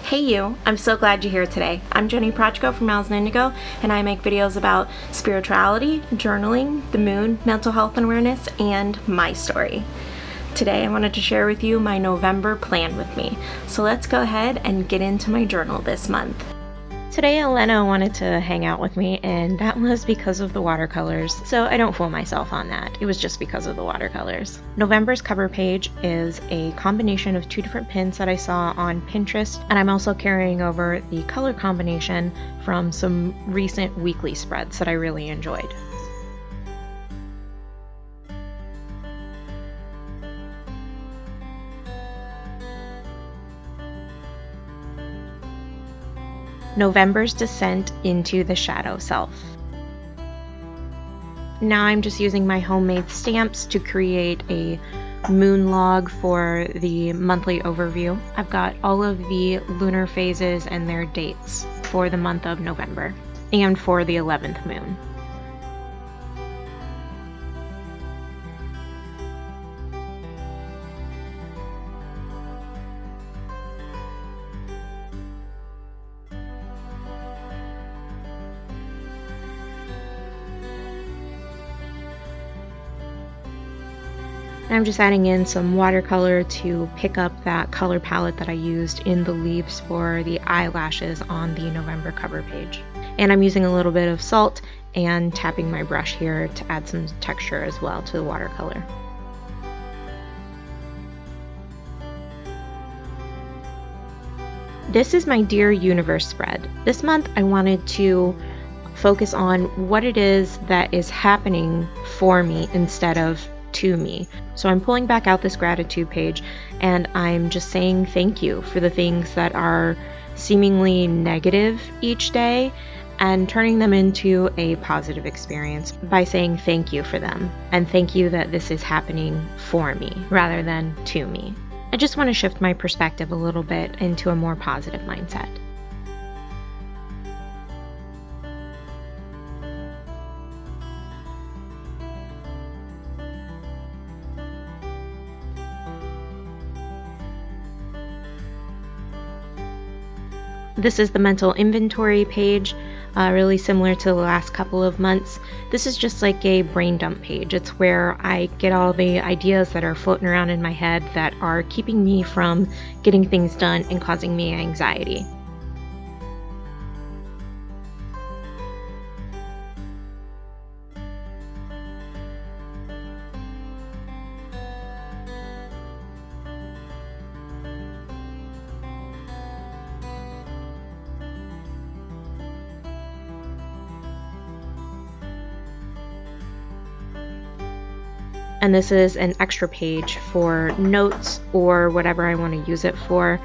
Hey you, I'm so glad you're here today. I'm Jenny Prochko from Owls and Indigo, and I make videos about spirituality, journaling, the moon, mental health and awareness, and my story. Today I wanted to share with you my November plan with me. So let's go ahead and get into my journal this month. Today Elena wanted to hang out with me, and that was because of the watercolors, so I don't fool myself on that. It was just because of the watercolors. November's cover page is a combination of two different pins that I saw on Pinterest, and I'm also carrying over the color combination from some recent weekly spreads that I really enjoyed. November's descent into the shadow self. Now I'm just using my homemade stamps to create a moon log for the monthly overview. I've got all of the lunar phases and their dates for the month of November and for the 11th moon. I'm just adding in some watercolor to pick up that color palette that I used in the leaves for the eyelashes on the November cover page. And I'm using a little bit of salt and tapping my brush here to add some texture as well to the watercolor. This is my Dear Universe spread. This month I wanted to focus on what it is that is happening for me instead of to me. So I'm pulling back out this gratitude page and I'm just saying thank you for the things that are seemingly negative each day and turning them into a positive experience by saying thank you for them and thank you that this is happening for me rather than to me. I just want to shift my perspective a little bit into a more positive mindset. This is the mental inventory page, really similar to the last couple of months. This is just like a brain dump page. It's where I get all the ideas that are floating around in my head that are keeping me from getting things done and causing me anxiety. And this is an extra page for notes or whatever I want to use it for.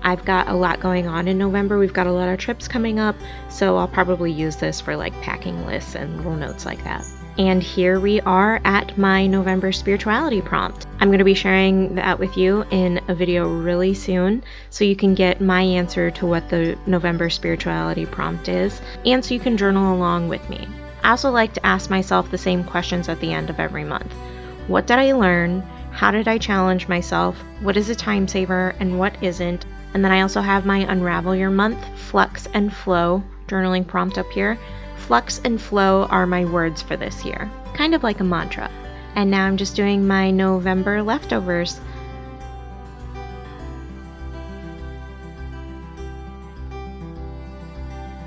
I've got a lot going on in November. We've got a lot of trips coming up, so I'll probably use this for like packing lists and little notes like that. And here we are at my November spirituality prompt. I'm going to be sharing that with you in a video really soon so you can get my answer to what the November spirituality prompt is, and so you can journal along with me. I also like to ask myself the same questions at the end of every month. What did I learn? How did I challenge myself? What is a time saver and what isn't? And then I also have my Unravel Your Month, Flux and Flow journaling prompt up here. Flux and flow are my words for this year, kind of like a mantra. And now I'm just doing my November leftovers.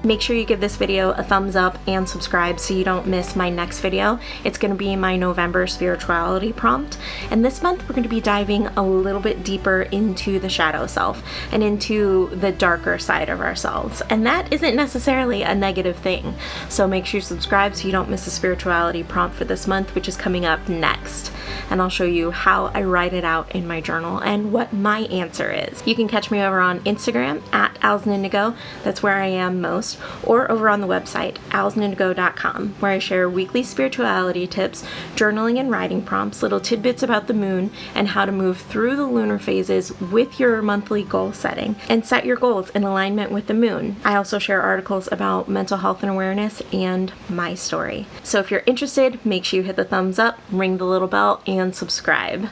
Make sure you give this video a thumbs up and subscribe so you don't miss my next video. It's going to be my November spirituality prompt. And this month we're going to be diving a little bit deeper into the shadow self and into the darker side of ourselves. And that isn't necessarily a negative thing. So make sure you subscribe so you don't miss the spirituality prompt for this month, which is coming up next. And I'll show you how I write it out in my journal and what my answer is. You can catch me over on Instagram at Owls and Indigo. That's where I am most. Or over on the website, owlsandindigo.com, where I share weekly spirituality tips, journaling and writing prompts, little tidbits about the moon, and how to move through the lunar phases with your monthly goal setting, and set your goals in alignment with the moon. I also share articles about mental health and awareness and my story. So if you're interested, make sure you hit the thumbs up, ring the little bell, and subscribe.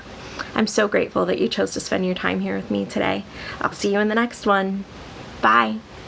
I'm so grateful that you chose to spend your time here with me today. I'll see you in the next one. Bye.